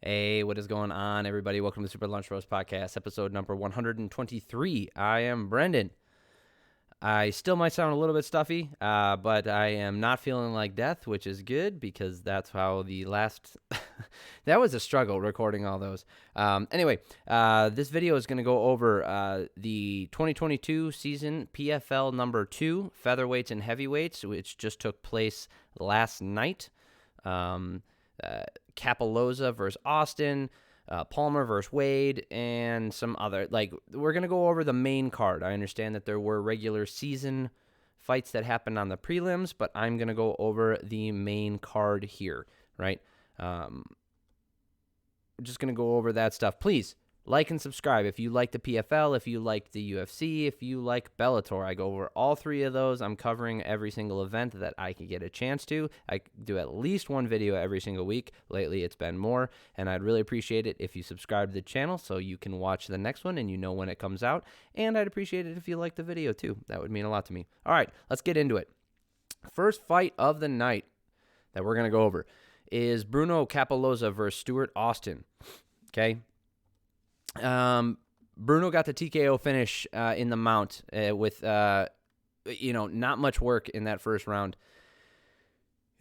Hey, what is going on, everybody? Welcome to the Super Lunch Roast Podcast, episode number 123. I am Brendan. I still might sound a little bit stuffy, but I am not feeling like death, which is good because that's how the last... that was a struggle recording all those. Anyway, this video is going to go over the 2022 season PFL number 2, featherweights and heavyweights, which just took place last night. Capalosa versus Austin, Palmer versus Wade, and some other, we're going to go over the main card. I understand that there were regular season fights that happened on the prelims, but I'm going to go over the main card here, right? We're just going to go over that stuff. Please like and subscribe if you like the PFL, if you like the UFC, if you like Bellator. I go over all three of those. I'm covering every single event that I can get a chance to. I do at least one video every single week. Lately, it's been more, and I'd really appreciate it if you subscribe to the channel so you can watch the next one and you know when it comes out. And I'd appreciate it if you like the video, too. That would mean a lot to me. All right, let's get into it. First fight of the night that we're going to go over is Bruno Cappelozza versus Stuart Austin. Okay? Bruno got the TKO finish in the mount with, not much work in that first round.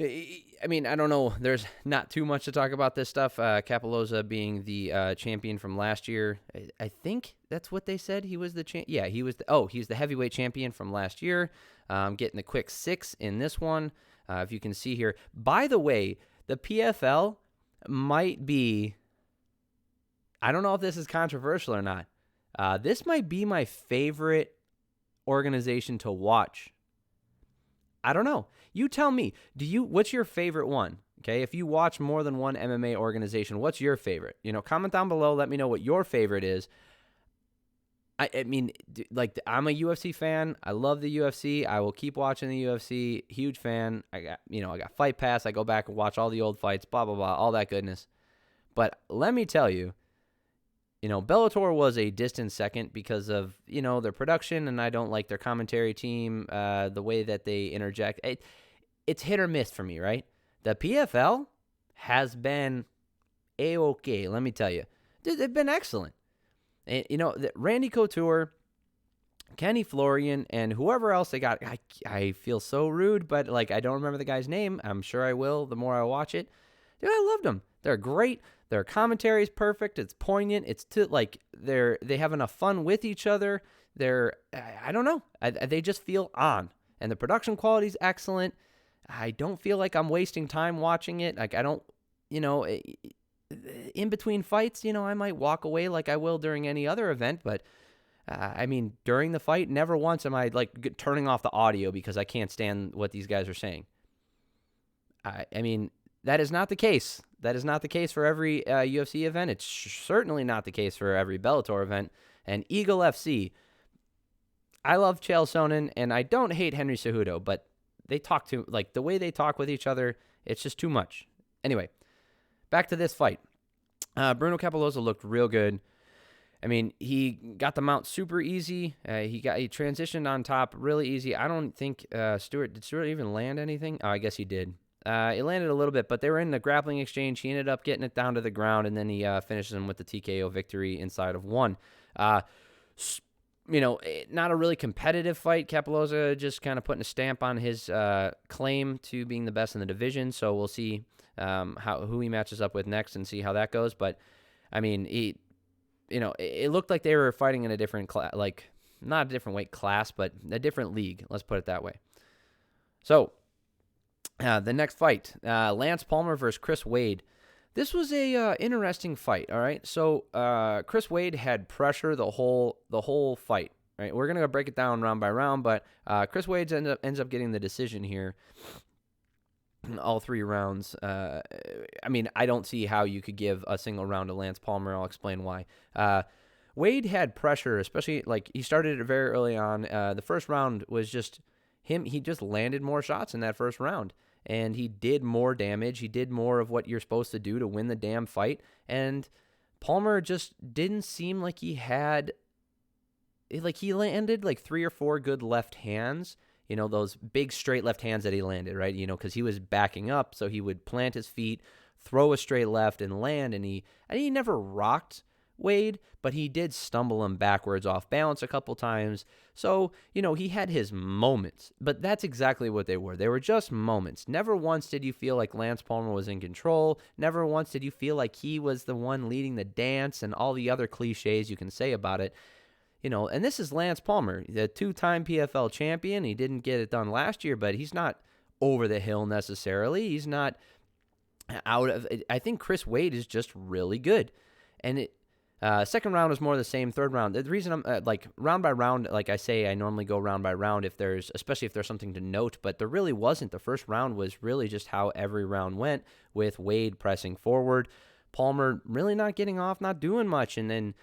I mean, I don't know. There's not too much to talk about this stuff. Cappelozza being the champion from last year. I think that's what they said. He was the champ. Yeah, he was. He's the heavyweight champion from last year. Getting the quick 6 in this one. If you can see here. By the way, the PFL might be... I don't know if this is controversial or not. This might be my favorite organization to watch. I don't know. You tell me. What's your favorite one? Okay, if you watch more than one MMA organization, what's your favorite? Comment down below. Let me know what your favorite is. I mean, I'm a UFC fan. I love the UFC. I will keep watching the UFC. Huge fan. I got Fight Pass. I go back and watch all the old fights. Blah blah blah. All that goodness. But let me tell you. Bellator was a distant second because of, their production, and I don't like their commentary team, the way that they interject. It's hit or miss for me, right? The PFL has been A-okay, let me tell you. They've been excellent. And, Randy Couture, Kenny Florian, and whoever else they got, I feel so rude, but, I don't remember the guy's name. I'm sure I will the more I watch it. Dude, I loved them. They're great. Their commentary is perfect. It's poignant. It's they have enough fun with each other. I don't know. They just feel on, and the production quality is excellent. I don't feel like I'm wasting time watching it. I don't, in between fights, I might walk away like I will during any other event, but during the fight, never once am I turning off the audio because I can't stand what these guys are saying. That is not the case. That is not the case for every UFC event. It's certainly not the case for every Bellator event. And Eagle FC, I love Chael Sonnen, and I don't hate Henry Cejudo, but they talk to, the way they talk with each other, it's just too much. Anyway, back to this fight. Bruno Cappelozza looked real good. He got the mount super easy. He transitioned on top really easy. I don't think did Stuart even land anything? Oh, I guess he did. It landed a little bit, but they were in the grappling exchange. He ended up getting it down to the ground, and then he finishes him with the TKO victory inside of 1. Not a really competitive fight. Cappelozza just kind of putting a stamp on his claim to being the best in the division. So we'll see who he matches up with next and see how that goes. But it looked like they were fighting in a different not a different weight class, but a different league. Let's put it that way. So. The next fight, Lance Palmer versus Chris Wade. This was a interesting fight. All right, so Chris Wade had pressure the whole fight. Right, we're gonna break it down round by round, but Chris Wade ends up getting the decision here. All 3 rounds. I don't see how you could give a single round to Lance Palmer. I'll explain why. Wade had pressure, especially he started it very early on. The first round was just him. He just landed more shots in that first round. And he did more damage. He did more of what you're supposed to do to win the damn fight. And Palmer just didn't seem like he had... he landed 3 or 4 good left hands. Those big straight left hands that he landed, right? Because he was backing up, so he would plant his feet, throw a straight left and land, and he never rocked Wade, but he did stumble him backwards off balance a couple times. So, he had his moments, but that's exactly what they were. They were just moments. Never once did you feel like Lance Palmer was in control. Never once did you feel like he was the one leading the dance and all the other cliches you can say about it. And this is Lance Palmer, the 2-time PFL champion. He didn't get it done last year, but he's not over the hill necessarily. He's not out of it. I think Chris Wade is just really good. And second round was more the same. Third round, the reason I'm round by round, like I say, I normally go round by round especially if there's something to note, but there really wasn't. The first round was really just how every round went, with Wade pressing forward, Palmer really not getting off, not doing much. And then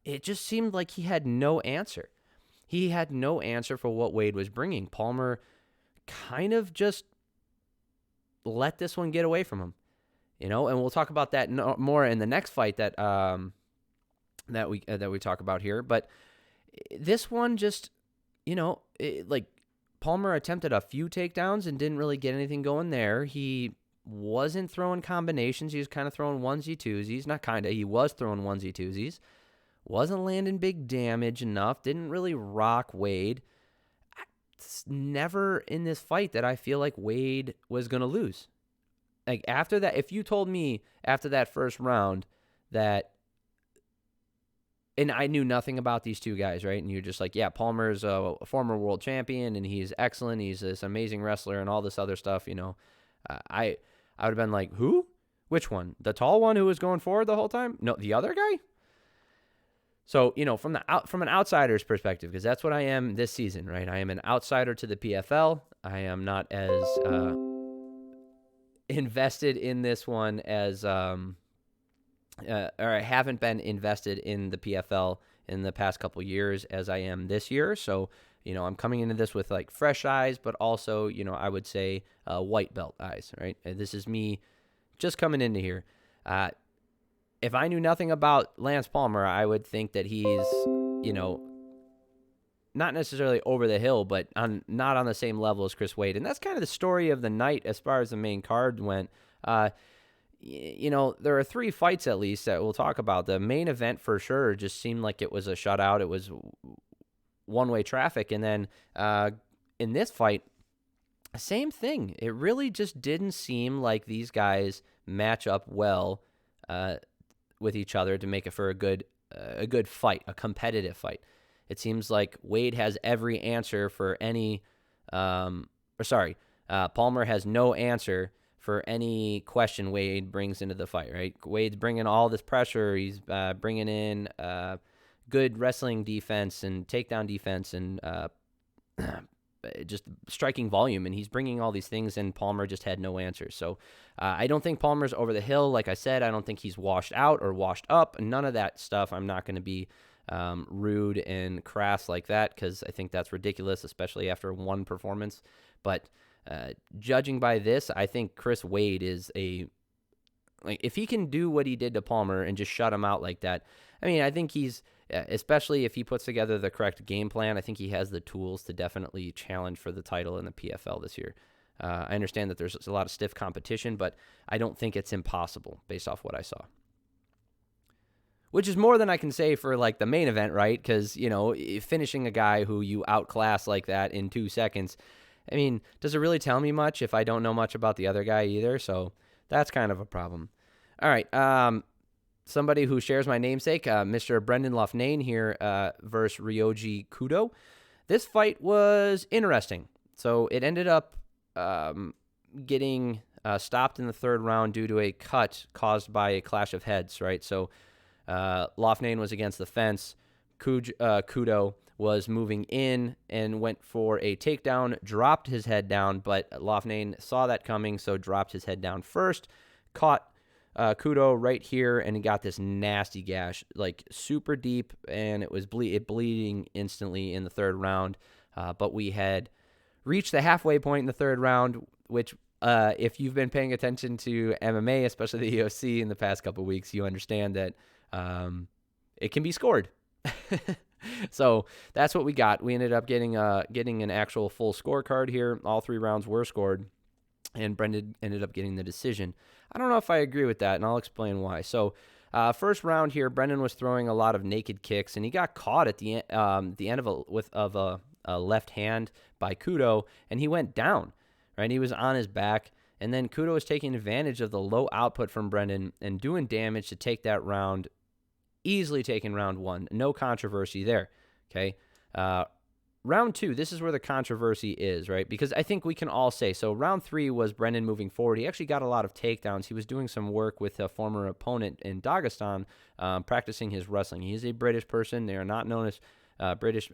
it just seemed like he had no answer. He had no answer for what Wade was bringing. Palmer kind of just let this one get away from him, and we'll talk about that more in the next fight that we talk about here. But this one just, Palmer attempted a few takedowns and didn't really get anything going there. He wasn't throwing combinations. He was kind of throwing onesie-twosies. He was throwing onesie-twosies. Wasn't landing big damage enough. Didn't really rock Wade. It's never in this fight that I feel like Wade was going to lose. Like, after that, if you told me after that first round that, and I knew nothing about these two guys, right? And you're just like, yeah, Palmer's a former world champion, and he's excellent. He's this amazing wrestler and all this other stuff, I would have been like, who? Which one? The tall one who was going forward the whole time? No, the other guy? So, from an outsider's perspective, because that's what I am this season, right? I am an outsider to the PFL. I am not as invested in this one as, or I haven't been invested in the PFL in the past couple years as I am this year. So, I'm coming into this with like fresh eyes, but also, I would say white belt eyes, right? And this is me just coming into here. If I knew nothing about Lance Palmer, I would think that he's, not necessarily over the hill, but not on the same level as Chris Wade. And that's kind of the story of the night as far as the main card went. There are 3 fights at least that we'll talk about. The main event for sure just seemed like it was a shutout. It was one-way traffic. And then in this fight, same thing. It really just didn't seem like these guys match up well with each other to make it for a good fight, a competitive fight. It seems like Wade has every answer for any, Palmer has no answer for any question Wade brings into the fight, right? Wade's bringing all this pressure. He's bringing in good wrestling defense and takedown defense and just striking volume, and he's bringing all these things, and Palmer just had no answers. So I don't think Palmer's over the hill. Like I said, I don't think he's washed out or washed up. None of that stuff. I'm not going to be rude and crass like that, because I think that's ridiculous, especially after one performance. But judging by this, I think Chris Wade is if he can do what he did to Palmer and just shut him out like that, I think he's, especially if he puts together the correct game plan, I think he has the tools to definitely challenge for the title in the PFL this year. I understand that there's a lot of stiff competition, but I don't think it's impossible based off what I saw. Which is more than I can say for like the main event, right? Because, finishing a guy who you outclass like that in 2 seconds, does it really tell me much if I don't know much about the other guy either? So that's kind of a problem. All right. Somebody who shares my namesake, Mr. Brendan Laughnane here versus Ryoji Kudo. This fight was interesting. So it ended up getting stopped in the third round due to a cut caused by a clash of heads, right? So Laughnane was against the fence. Kudo was moving in and went for a takedown, dropped his head down, but Laughnane saw that coming, so dropped his head down first, caught Kudo right here, and he got this nasty gash, like super deep, and it was bleeding instantly in the third round. But we had reached the halfway point in the third round, which if you've been paying attention to MMA, especially the UFC in the past couple of weeks, you understand that it can be scored. So that's what we got. We ended up getting an actual full scorecard here. All 3 rounds were scored. and Brendan ended up getting the decision. I don't know if I agree with that, and I'll explain why. So, first round here, Brendan was throwing a lot of naked kicks, and he got caught at the end of a left hand by Kudo, and he went down. Right, he was on his back, and then Kudo was taking advantage of the low output from Brendan and doing damage to take that round, easily taking round one. No controversy there. Okay. Round two, this is where the controversy is, right? Because I think we can all say, so round three was Brendan moving forward. He actually got a lot of takedowns. He was doing some work with a former opponent in Dagestan, practicing his wrestling. He is a British person. They are not known as British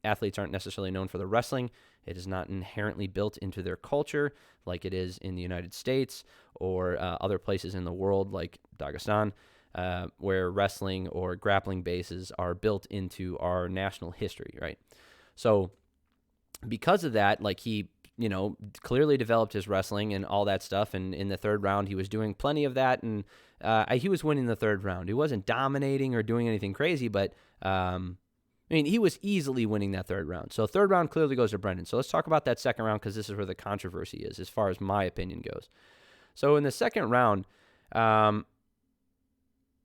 athletes aren't necessarily known for the wrestling. It is not inherently built into their culture like it is in the United States or other places in the world like Dagestan, where wrestling or grappling bases are built into our national history, right? So because of that, like he, clearly developed his wrestling and all that stuff. And in the third round, he was doing plenty of that. And he was winning the third round. He wasn't dominating or doing anything crazy, but he was easily winning that third round. So third round clearly goes to Brendan. So let's talk about that second round because this is where the controversy is as far as my opinion goes. So in the second round,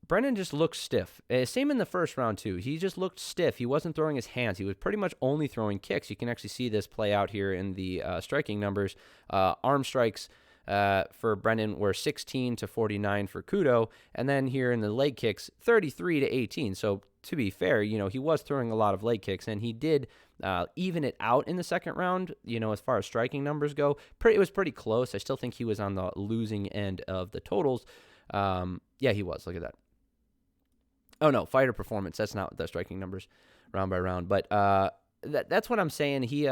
Brendan just looked stiff. Same in the first round, too. He just looked stiff. He wasn't throwing his hands. He was pretty much only throwing kicks. You can actually see this play out here in the striking numbers. Arm strikes for Brendan were 16 to 49 for Kudo. And then here in the leg kicks, 33 to 18. So to be fair, he was throwing a lot of leg kicks, and he did even it out in the second round, as far as striking numbers go. It was pretty close. I still think he was on the losing end of the totals. Yeah, he was. Look at that. Oh, no, fighter performance. That's not the striking numbers round by round. But that's what I'm saying. He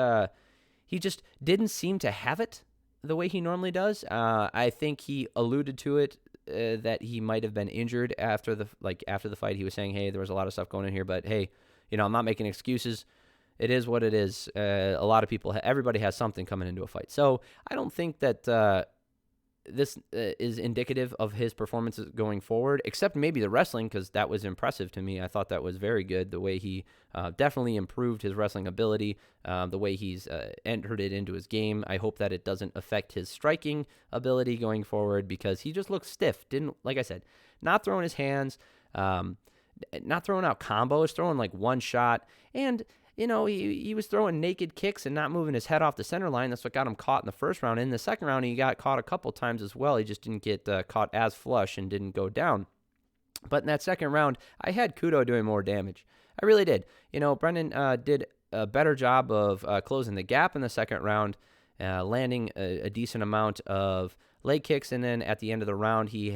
just didn't seem to have it the way he normally does. I think he alluded to it that he might have been injured after the fight. He was saying, hey, there was a lot of stuff going in here, but hey, I'm not making excuses. It is what it is. A lot of people, everybody has something coming into a fight. So I don't think that this is indicative of his performances going forward, except maybe the wrestling, because that was impressive to me. I thought that was very good, the way he definitely improved his wrestling ability, the way he's entered it into his game. I hope that it doesn't affect his striking ability going forward, because he just looked stiff. Like I said, not throwing his hands, not throwing out combos, throwing like one shot, and he was throwing naked kicks and not moving his head off the center line. That's what got him caught in the first round. In the second round, he got caught a couple times as well. He just didn't get caught as flush and didn't go down. But in that second round, I had Kudo doing more damage. I really did. Brendan did a better job of closing the gap in the second round, landing a decent amount of leg kicks. And then at the end of the round, he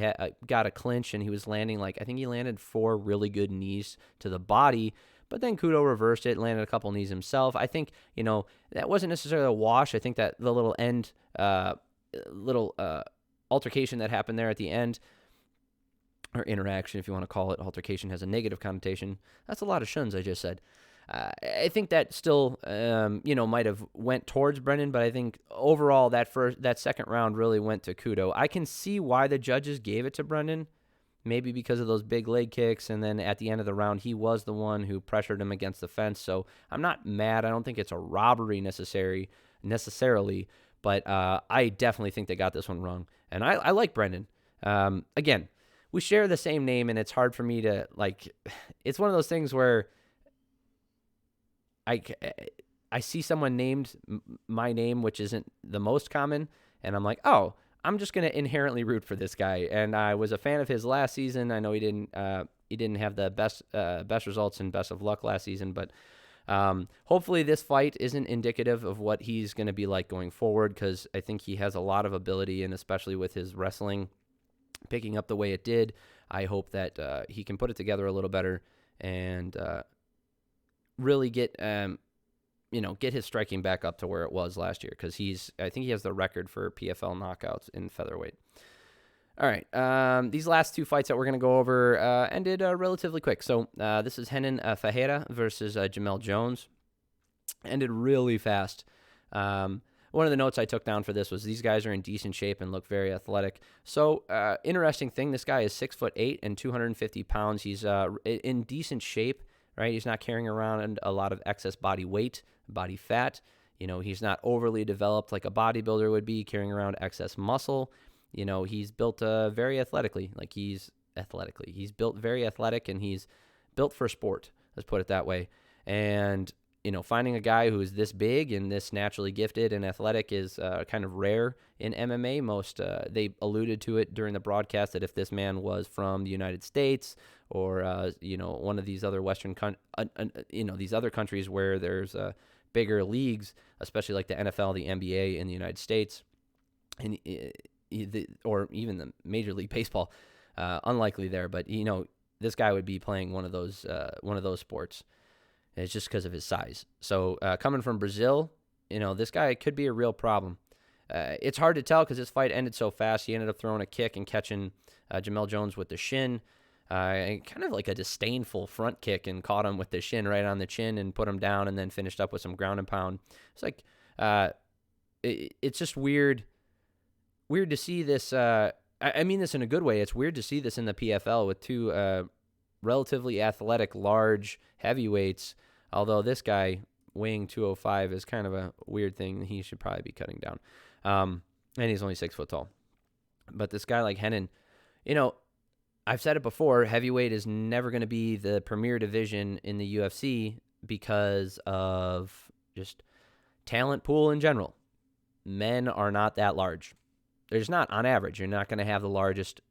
got a clinch, and he was landing, I think he landed 4 really good knees to the body. But then Kudo reversed it, landed a couple knees himself. I think, that wasn't necessarily a wash. I think that the little end, altercation that happened there at the end, or interaction, if you want to call it. Altercation has a negative connotation. That's a lot of shuns I just said. I think that still, might have went towards Brendan, but I think overall that second round really went to Kudo. I can see why the judges gave it to Brendan. Maybe because of those big leg kicks, and then at the end of the round, he was the one who pressured him against the fence. So I'm not mad. I don't think it's a robbery necessarily, but I definitely think they got this one wrong. And I like Brendan. Again, we share the same name, and it's hard for me to, it's one of those things where I see someone named my name, which isn't the most common, and I'm like, oh, I'm just going to inherently root for this guy. And I was a fan of his last season. I know he didn't have the best results and best of luck last season, but hopefully this fight isn't indicative of what he's going to be like going forward, because I think he has a lot of ability, and especially with his wrestling picking up the way it did, I hope that he can put it together a little better and really get his striking back up to where it was last year, because I think he has the record for PFL knockouts in featherweight. All right, these last two fights that we're going to go over ended relatively quick. So this is Hennan Fajera versus Jamel Jones. Ended really fast. One of the notes I took down for this was these guys are in decent shape and look very athletic. So interesting thing, this guy is 6'8" and 250 pounds. He's in decent shape, right? He's not carrying around a lot of excess body weight, body fat. He's not overly developed like a bodybuilder would be, carrying around excess muscle. He's built very athletically. He's built very athletic, and he's built for sport. Let's put it that way. And, finding a guy who is this big and this naturally gifted and athletic is kind of rare in MMA. They alluded to it during the broadcast that if this man was from the United States or, one of these other these other countries where there's bigger leagues, especially like the NFL, the NBA in the United States, and or even the Major League Baseball, unlikely there, but this guy would be playing one of those sports. It's just because of his size. So coming from Brazil, this guy could be a real problem. It's hard to tell because this fight ended so fast. He ended up throwing a kick and catching Jamel Jones with the shin, kind of like a disdainful front kick, and caught him with the shin right on the chin and put him down, and then finished up with some ground and pound. It's like it's just weird to see this. I mean this in a good way. It's weird to see this in the PFL with two relatively athletic, large heavyweights, although this guy weighing 205 is kind of a weird thing. He should probably be cutting down. And he's only 6 foot tall. But this guy like Hennan, I've said it before, heavyweight is never going to be the premier division in the UFC because of just talent pool in general. Men are not that large. They're just not, on average. You're not going to have the largest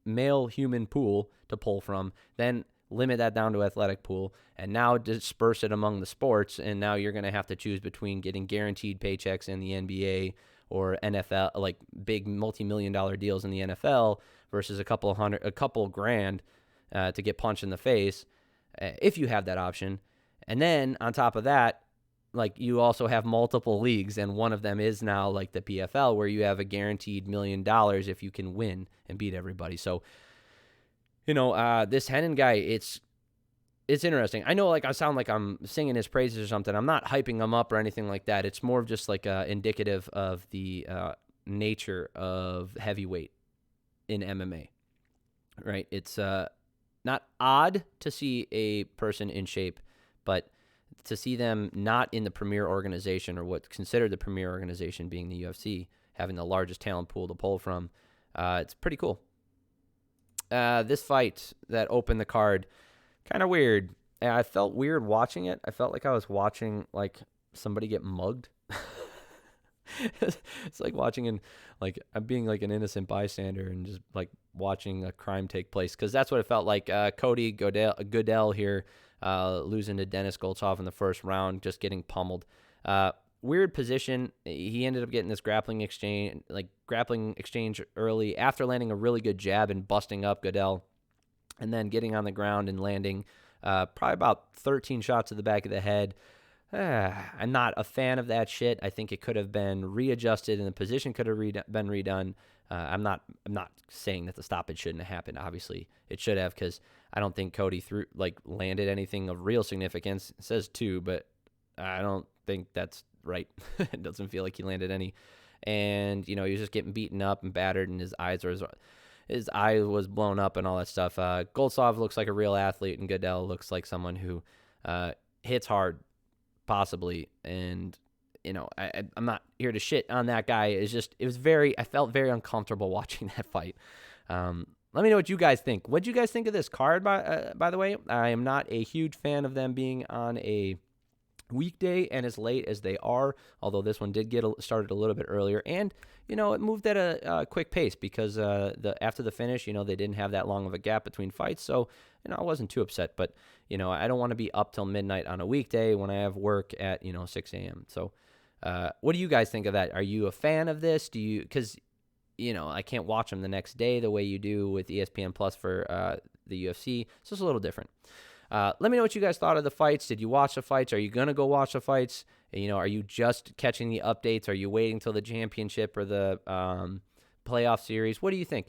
male human pool to pull from, then limit that down to athletic pool, and now disperse it among the sports, and now you're going to have to choose between getting guaranteed paychecks in the NBA or NFL, like big multi-million-dollar deals in the NFL, versus a couple grand to get punched in the face, if you have that option. And then on top of that, like, you also have multiple leagues, and one of them is now like the PFL, where you have a guaranteed $1 million if you can win and beat everybody. So, this Hennan guy, it's interesting. I know, like, I sound like I'm singing his praises or something. I'm not hyping him up or anything like that. It's more of just like indicative of the nature of heavyweight in MMA, right? It's not odd to see a person in shape, but to see them not in the premier organization, or what's considered the premier organization being the UFC, having the largest talent pool to pull from, it's pretty cool. This fight that opened the card, kind of weird. I felt weird watching it. I felt like I was watching like somebody get mugged. It's like watching I'm being like an innocent bystander and just like watching a crime take place, because that's what it felt like. Cody Goodell here, losing to Dennis Goltsov in the first round, just getting pummeled. Weird position. He ended up getting this grappling exchange early after landing a really good jab and busting up Goodell, and then getting on the ground and landing probably about 13 shots to the back of the head. I'm not a fan of that shit. I think it could have been readjusted and the position could have been redone. I'm not saying that the stoppage shouldn't have happened. Obviously, it should have, because I don't think Cody landed anything of real significance. It says 2, but I don't think that's right. It doesn't feel like he landed any. And, he was just getting beaten up and battered, and his eye was blown up and all that stuff. Goltsov looks like a real athlete, and Goodell looks like someone who hits hard, possibly. And, I'm not here to shit on that guy. I felt very uncomfortable watching that fight. Let me know what you guys think. What do you guys think of this card, by the way? I am not a huge fan of them being on a weekday and as late as they are, although this one did get started a little bit earlier, and it moved at a quick pace because after the finish, they didn't have that long of a gap between fights, so I wasn't too upset. But I don't want to be up till midnight on a weekday when I have work at 6 a.m. So what do you guys think of that? Are you a fan of this? Because I can't watch them the next day the way you do with ESPN Plus for the UFC. So it's a little different. Let me know what you guys thought of the fights. Did you watch the fights? Are you going to go watch the fights? Are you just catching the updates? Are you waiting till the championship or the playoff series? What do you think?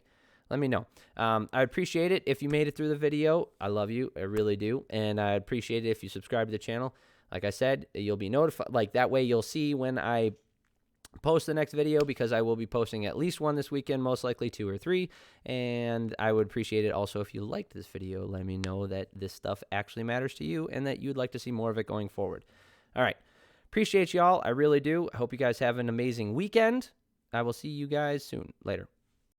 Let me know. I appreciate it if you made it through the video. I love you. I really do. And I appreciate it if you subscribe to the channel. Like I said, you'll be notified. Like, that way you'll see when I post the next video, because I will be posting at least one this weekend, most likely 2 or 3. And I would appreciate it also if you liked this video. Let me know that this stuff actually matters to you and that you'd like to see more of it going forward. All right. Appreciate y'all. I really do. I hope you guys have an amazing weekend. I will see you guys soon. Later.